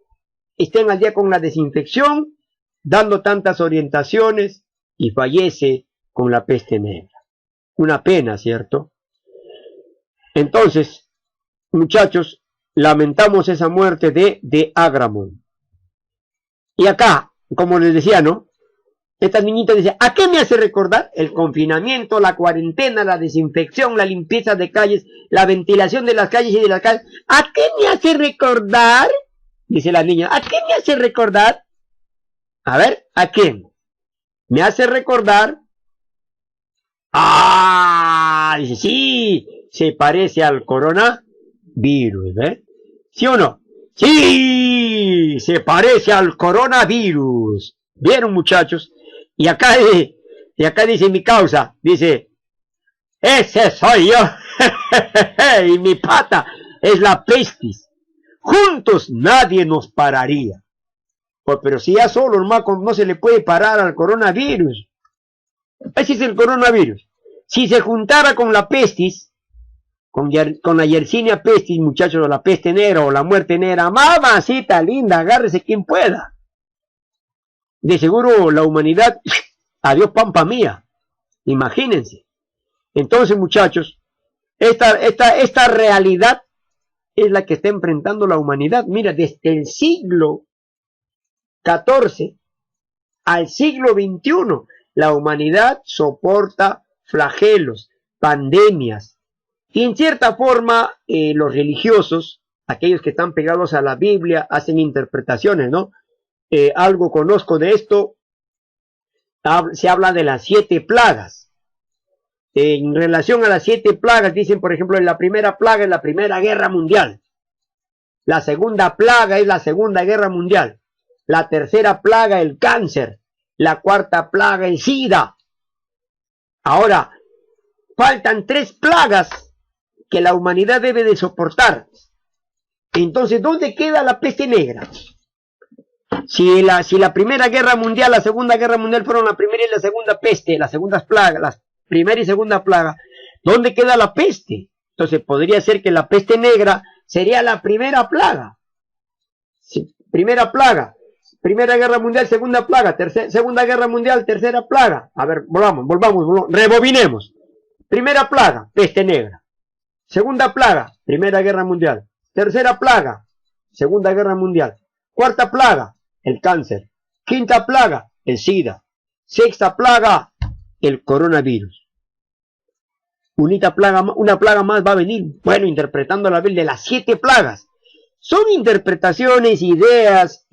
estén al día con la desinfección, dando tantas orientaciones, y fallece con la peste negra. Una pena, ¿cierto? Entonces, muchachos, lamentamos esa muerte de Agramunt. Y acá, como les decía, ¿no? Esta niñita dice, ¿a qué me hace recordar? El confinamiento, la cuarentena, la desinfección, la limpieza de calles, la ventilación de las calles y de las calles. ¿A qué me hace recordar? Dice la niña, ¿a qué me hace recordar? A ver, ¿a quién? Me hace recordar. ¡Ah! Dice, sí, se parece al coronavirus, ¿eh? ¿Sí o no? ¡Sí! Se parece al coronavirus. ¿Vieron, muchachos? Y acá dice mi causa, dice, ese soy yo, y mi pata es la pestis. Juntos nadie nos pararía. Pues, pero si ya solo, hermano, no se le puede parar al coronavirus. Ese es el coronavirus. Si se juntara con la pestis, con la Yersinia pestis, muchachos, o la peste negra, o la muerte negra, mamacita linda, agárrese quien pueda. De seguro la humanidad, adiós pampa mía, imagínense. Entonces, muchachos, esta realidad es la que está enfrentando la humanidad. Mira, desde el siglo XIV al siglo XXI, la humanidad soporta flagelos, pandemias, y en cierta forma los religiosos, aquellos que están pegados a la Biblia, hacen interpretaciones, ¿no? Algo conozco de esto, se habla de las 7 plagas. en relación a las 7 plagas, dicen, por ejemplo, en la primera plaga es la Primera Guerra Mundial. La segunda plaga es la Segunda Guerra Mundial. La tercera plaga, el cáncer. La cuarta plaga, el SIDA. Ahora, faltan 3 plagas que la humanidad debe de soportar. Entonces, ¿dónde queda la peste negra? Si la Primera Guerra Mundial, la Segunda Guerra Mundial fueron la primera y la segunda peste, las segundas plagas, la primera y segunda plaga, ¿dónde queda la peste? Entonces, podría ser que la peste negra sería la primera plaga. Sí, primera plaga. Primera Guerra Mundial, segunda plaga, Segunda Guerra Mundial, tercera plaga. A ver, volvamos, rebobinemos. Primera plaga, peste negra. Segunda plaga, Primera Guerra Mundial. Tercera plaga, Segunda Guerra Mundial. Cuarta plaga, el cáncer. Quinta plaga, el SIDA. Sexta plaga, el coronavirus. Una plaga más va a venir. Bueno, interpretando la Biblia de las 7 plagas. Son interpretaciones, ideas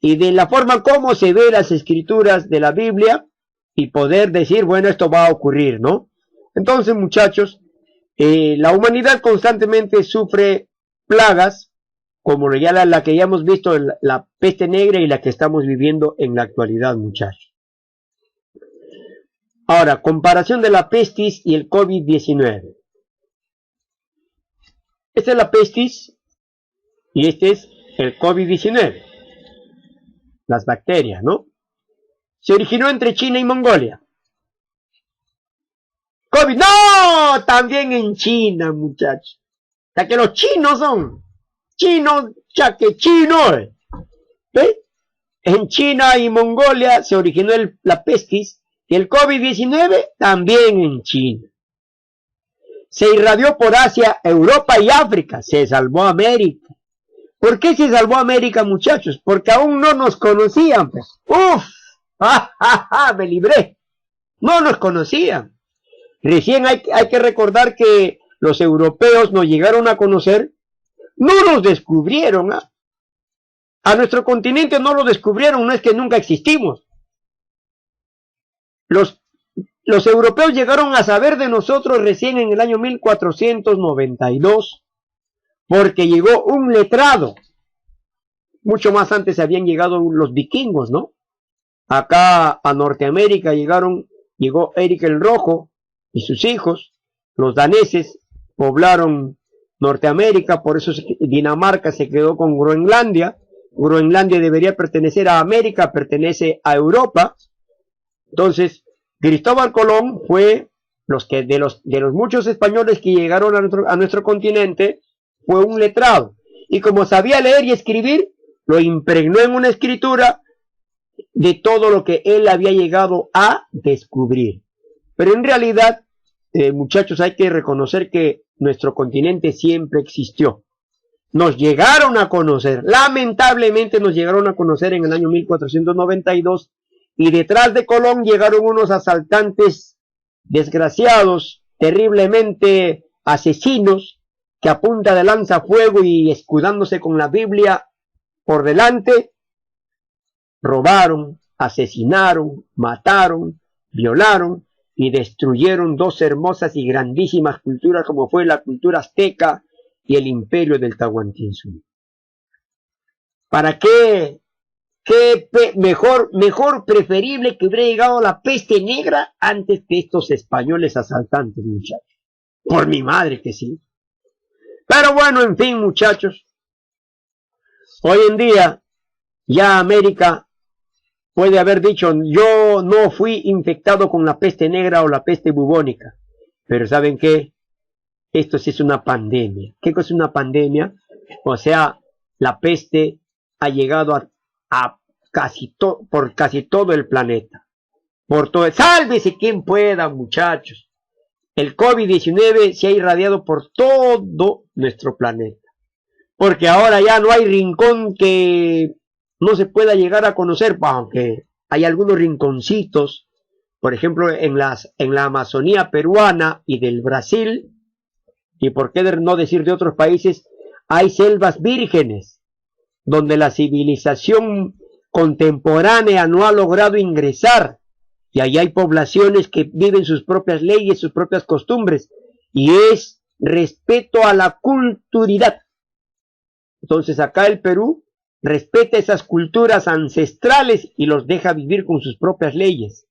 y de la forma como se ve las escrituras de la Biblia y poder decir, bueno, esto va a ocurrir, ¿no? Entonces, muchachos, la humanidad constantemente sufre plagas, como la que ya hemos visto, la peste negra y la que estamos viviendo en la actualidad, muchachos. Ahora, comparación de la pestis y el COVID-19. Esta es la pestis y este es el COVID-19. Las bacterias, ¿no? Se originó entre China y Mongolia. COVID, ¡no! También en China, muchachos. Ya que los chinos son chinos, ya que chinos. ¿Ve? En China y Mongolia se originó la pestis y el COVID-19 también en China. Se irradió por Asia, Europa y África. Se salvó América. ¿Por qué se salvó América, muchachos? Porque aún no nos conocían, pues. ¡Uf! ¡Ja, ja, ja! Me libré. No nos conocían. Recién hay que recordar que los europeos nos llegaron a conocer, no nos descubrieron. A nuestro continente no lo descubrieron, no es que nunca existimos. Los europeos llegaron a saber de nosotros recién en el año 1492, porque llegó un letrado. Mucho más antes habían llegado los vikingos, ¿no? Acá a Norteamérica llegó Eric el Rojo y sus hijos. Los daneses poblaron Norteamérica, por eso Dinamarca se quedó con Groenlandia. Groenlandia debería pertenecer a América, pertenece a Europa. Entonces, Cristóbal Colón fue de los muchos españoles que llegaron a nuestro continente, fue un letrado. Y como sabía leer y escribir, lo impregnó en una escritura de todo lo que él había llegado a descubrir. Pero en realidad, muchachos, hay que reconocer que nuestro continente siempre existió. Nos llegaron a conocer, lamentablemente nos llegaron a conocer en el año 1492, y detrás de Colón llegaron unos asaltantes desgraciados, terriblemente asesinos, que a punta de lanzafuego y escudándose con la Biblia por delante, robaron, asesinaron, mataron, violaron y destruyeron 2 hermosas y grandísimas culturas como fue la cultura azteca y el imperio del Tahuantinsuyo. ¿Para qué? Mejor preferible que hubiera llegado la peste negra antes que estos españoles asaltantes, muchachos. Por mi madre que sí. Pero bueno, en fin, muchachos. Hoy en día, ya América puede haber dicho, yo no fui infectado con la peste negra o la peste bubónica. Pero ¿saben qué? Esto sí es una pandemia. ¿Qué cosa es una pandemia? O sea, la peste ha llegado por casi todo el planeta. Sálvese quien pueda, muchachos. El COVID-19 se ha irradiado por todo nuestro planeta. Porque ahora ya no hay rincón que no se pueda llegar a conocer, aunque hay algunos rinconcitos, por ejemplo, en la Amazonía peruana y del Brasil, y por qué no decir de otros países, hay selvas vírgenes, donde la civilización contemporánea no ha logrado ingresar, Y ahí hay poblaciones que viven sus propias leyes, sus propias costumbres, y es respeto a la culturidad. Entonces acá el Perú respeta esas culturas ancestrales y los deja vivir con sus propias leyes.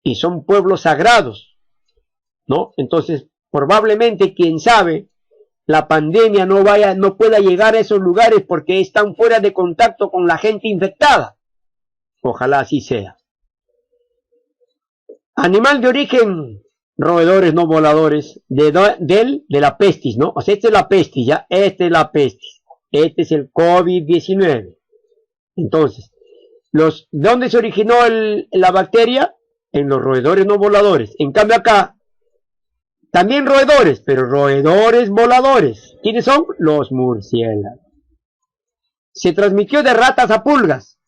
Y son pueblos sagrados, ¿no? Entonces, probablemente, quién sabe, la pandemia no pueda llegar a esos lugares porque están fuera de contacto con la gente infectada. Ojalá así sea. Animal de origen, roedores no voladores, de la pestis, ¿no? O sea, esta es la pestis, ¿ya? Esta es la pestis. Este es el COVID-19. Entonces, ¿de dónde se originó la bacteria? En los roedores no voladores. En cambio acá, también roedores, pero roedores voladores. ¿Quiénes son? Los murciélagos. Se transmitió de ratas a pulgas,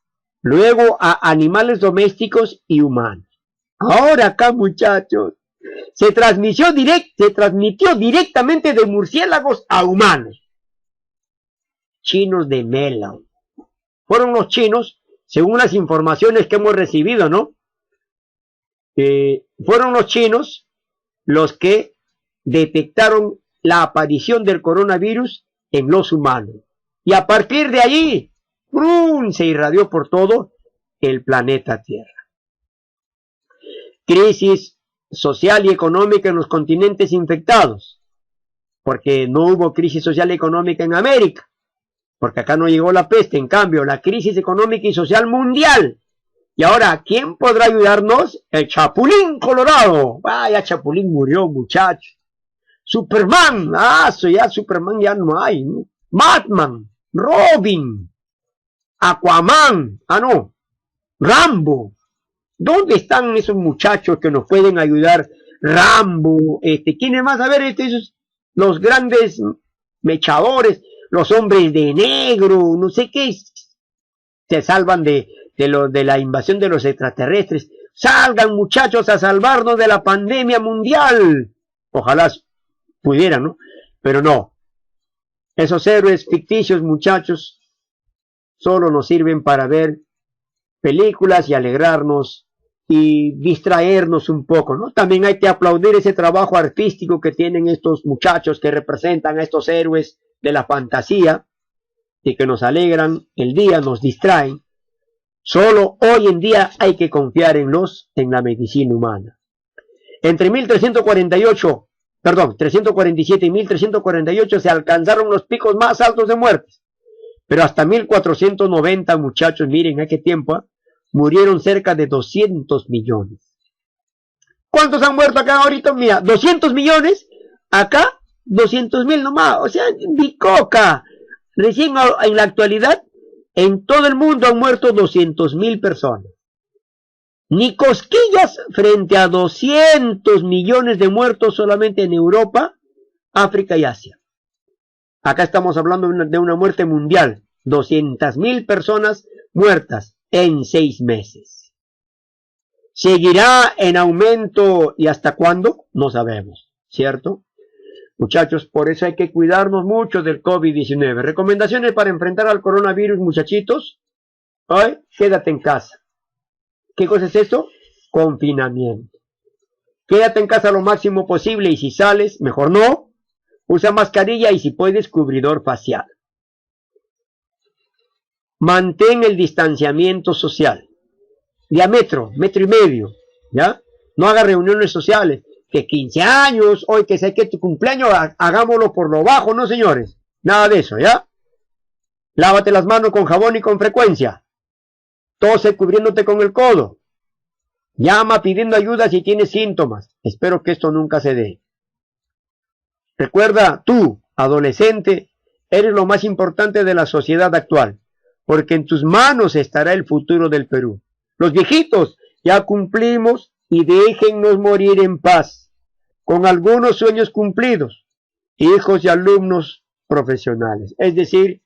luego a animales domésticos y humanos. Ahora acá, muchachos, se transmitió directamente de murciélagos a humanos. Chinos de Melon. Fueron los chinos, según las informaciones que hemos recibido, ¿no? Fueron los chinos los que detectaron la aparición del coronavirus en los humanos. Y a partir de allí, ¡brum!, se irradió por todo el planeta Tierra. Crisis social y económica en los continentes infectados, porque no hubo crisis social y económica en América, porque acá no llegó la peste. En cambio, la crisis económica y social mundial. Y ahora, ¿quién podrá ayudarnos? El Chapulín Colorado. Vaya, Chapulín murió, muchachos. Superman, ya Superman ya no hay, ¿no? Batman, Robin, Aquaman, no, Rambo. ¿Dónde están esos muchachos que nos pueden ayudar? Rambo, ¿quiénes más? A ver, los grandes mechadores, los hombres de negro, no sé qué, se salvan de la invasión de los extraterrestres. Salgan, muchachos, a salvarnos de la pandemia mundial. Ojalá pudieran, ¿no? Pero no. Esos héroes ficticios, muchachos, solo nos sirven para ver películas y alegrarnos y distraernos un poco, ¿no? También hay que aplaudir ese trabajo artístico que tienen estos muchachos que representan a estos héroes de la fantasía y que nos alegran el día, nos distraen. Solo hoy en día hay que confiar en la medicina humana. Entre 347 y 1348 se alcanzaron los picos más altos de muertes. Pero hasta 1490, muchachos, miren a qué tiempo, murieron cerca de 200 millones. ¿Cuántos han muerto acá ahorita? Mira, 200 millones, acá 200.000 nomás. O sea, bicoca. Recién en la actualidad, en todo el mundo han muerto 200.000 personas. Ni cosquillas frente a 200 millones de muertos solamente en Europa, África y Asia. Acá estamos hablando de una muerte mundial. 200.000 personas muertas en 6 meses. ¿Seguirá en aumento y hasta cuándo? No sabemos, ¿cierto? Muchachos, por eso hay que cuidarnos mucho del COVID-19. Recomendaciones para enfrentar al coronavirus, muchachitos. Hoy, quédate en casa. ¿Qué cosa es esto? Confinamiento. Quédate en casa lo máximo posible y si sales, mejor no. Usa mascarilla y si puedes, cubridor facial. Mantén el distanciamiento social. Diámetro, 1,5 metros, ¿ya? No haga reuniones sociales. Que 15 años, hoy que sé que tu cumpleaños, hagámoslo por lo bajo, ¿no, señores? Nada de eso, ¿ya? Lávate las manos con jabón y con frecuencia. Tose cubriéndote con el codo. Llama pidiendo ayuda si tienes síntomas. Espero que esto nunca se dé. Recuerda, tú, adolescente, eres lo más importante de la sociedad actual, porque en tus manos estará el futuro del Perú. Los viejitos ya cumplimos y déjennos morir en paz, con algunos sueños cumplidos, hijos y alumnos profesionales. Es decir,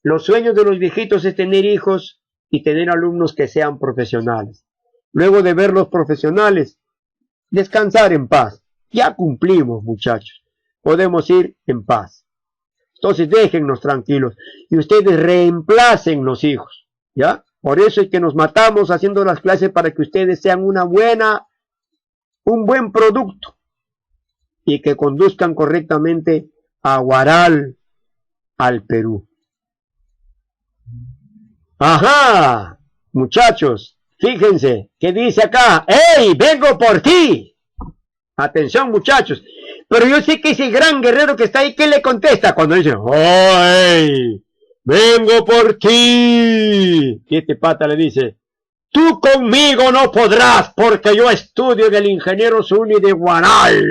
los sueños de los viejitos es tener hijos y tener alumnos que sean profesionales. Luego de ver los profesionales, descansar en paz. Ya cumplimos, muchachos. Podemos ir en paz. Entonces déjennos tranquilos. Y ustedes reemplacen los hijos, ¿ya? Por eso es que nos matamos haciendo las clases para que ustedes sean un buen producto y que conduzcan correctamente a Huaral, al Perú. Ajá, muchachos, fíjense, ¿qué dice acá? ¡Ey, vengo por ti! Atención, muchachos. Pero yo sé que ese gran guerrero que está ahí, ¿qué le contesta cuando dice, ¡ay, vengo por ti! Y este pata le dice, tú conmigo no podrás, porque yo estudio en el ingeniero Zuni de Huaral.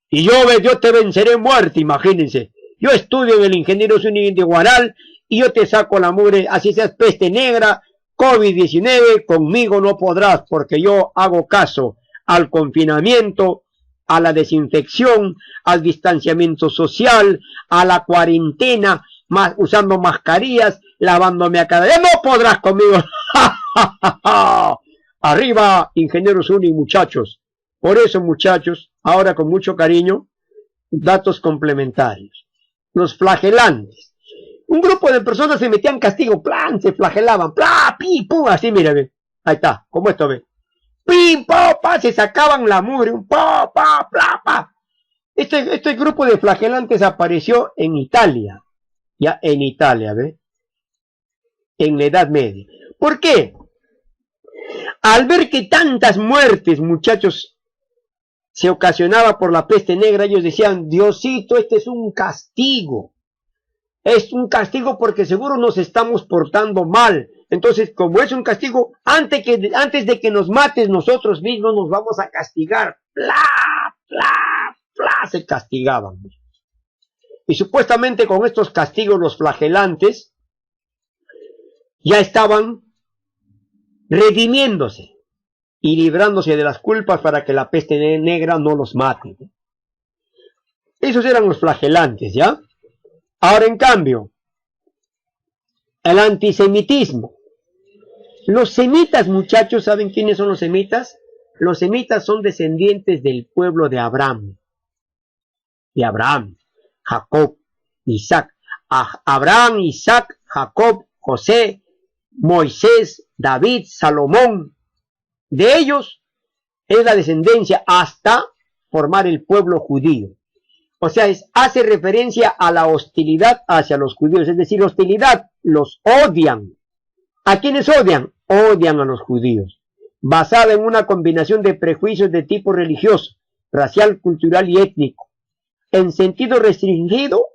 Y yo te venceré en muerte, imagínense. Yo estudio en el ingeniero Zuni de Huaral y yo te saco la mugre, así seas peste negra, COVID-19, conmigo no podrás, porque yo hago caso al confinamiento, a la desinfección, al distanciamiento social, a la cuarentena, usando mascarillas, lavándome a cada día. No podrás conmigo. Arriba, ingeniero Zuni, muchachos. Por eso, muchachos, ahora con mucho cariño, datos complementarios. Los flagelantes. Un grupo de personas se metían castigo, plan, se flagelaban, pla, pi, pum, así, mira, ve. Ahí está, como esto, ve. Pim, pa, pa, se sacaban la mugre, un pa, pa, pla, pa. Este grupo de flagelantes apareció en Italia, ya en Italia, ve. En la Edad Media. ¿Por qué? Al ver que tantas muertes, muchachos, se ocasionaba por la peste negra, ellos decían, Diosito, este es un castigo. Es un castigo porque seguro nos estamos portando mal. Entonces, como es un castigo, antes de que nos mates, nosotros mismos nos vamos a castigar. ¡Pla, pla, pla! Se castigaban. Y supuestamente con estos castigos los flagelantes ya estaban redimiéndose y librándose de las culpas para que la peste negra no los mate. Esos eran los flagelantes, ¿ya? Ahora, en cambio, el antisemitismo. Los semitas, muchachos, ¿saben quiénes son los semitas? Los semitas son descendientes del pueblo de Abraham. De Abraham, Jacob, Isaac. Abraham, Isaac, Jacob, José, Moisés, David, Salomón. De ellos es la descendencia hasta formar el pueblo judío. O sea, hace referencia a la hostilidad hacia los judíos. Es decir, hostilidad, los odian. ¿A quiénes odian? Odian a los judíos. Basada en una combinación de prejuicios de tipo religioso, racial, cultural y étnico. En sentido restringido,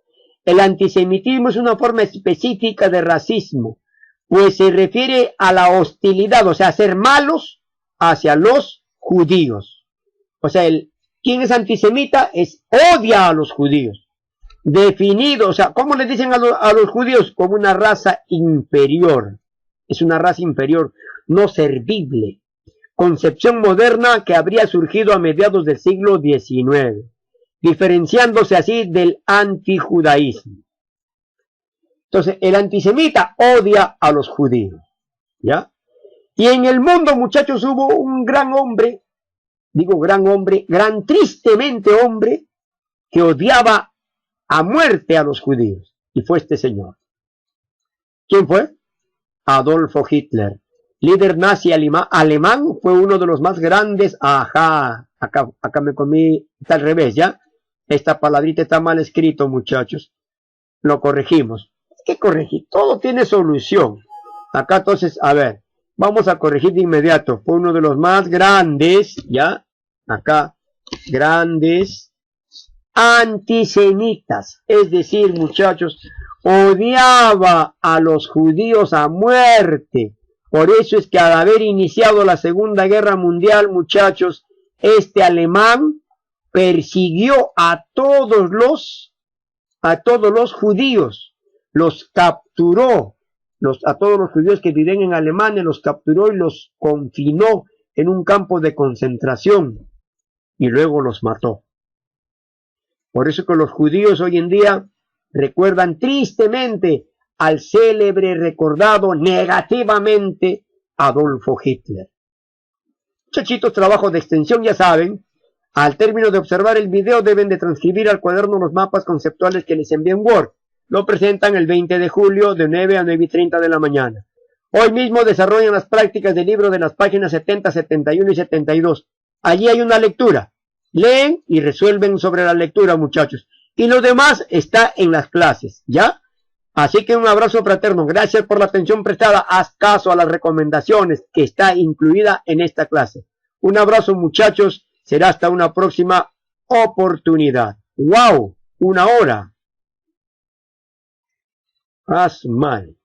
el antisemitismo es una forma específica de racismo, pues se refiere a la hostilidad, o sea, a ser malos hacia los judíos. O sea, ¿quién es antisemita? Odia a los judíos. Definido, o sea, ¿cómo le dicen a los judíos? Como una raza inferior. Es una raza inferior, no servible. Concepción moderna que habría surgido a mediados del siglo XIX, diferenciándose así del antijudaísmo. Entonces, el antisemita odia a los judíos, ¿ya? Y en el mundo, muchachos, hubo un gran hombre, gran tristemente hombre, que odiaba a muerte a los judíos, y fue este señor. ¿Quién fue? Adolfo Hitler, líder nazi alemán, fue uno de los más grandes. Ajá, acá me comí, está al revés, ¿ya? Esta palabrita está mal escrito, muchachos. Lo corregimos. ¿Qué corregir? Todo tiene solución. Acá entonces, a ver, vamos a corregir de inmediato. Fue uno de los más grandes, ¿ya? Acá, grandes antisemitas. Es decir, muchachos, odiaba a los judíos a muerte. Por eso es que al haber iniciado la Segunda Guerra Mundial, muchachos, este alemán persiguió a todos los judíos, los capturó, a todos los judíos que vivían en Alemania, los capturó y los confinó en un campo de concentración y luego los mató. Por eso que los judíos hoy en día recuerdan tristemente al célebre, recordado negativamente Adolfo Hitler. Muchachitos, trabajo de extensión, ya saben. Al término de observar el video deben de transcribir al cuaderno los mapas conceptuales que les envíen Word. Lo presentan el 20 de julio de 9 a 9:30 de la mañana. Hoy mismo desarrollan las prácticas del libro de las páginas 70, 71 y 72. Allí hay una lectura. Leen y resuelven sobre la lectura, muchachos. Y lo demás está en las clases, ¿ya? Así que un abrazo fraterno. Gracias por la atención prestada. Haz caso a las recomendaciones que está incluida en esta clase. Un abrazo, muchachos. Será hasta una próxima oportunidad. ¡Wow! 1 hora. Haz mal.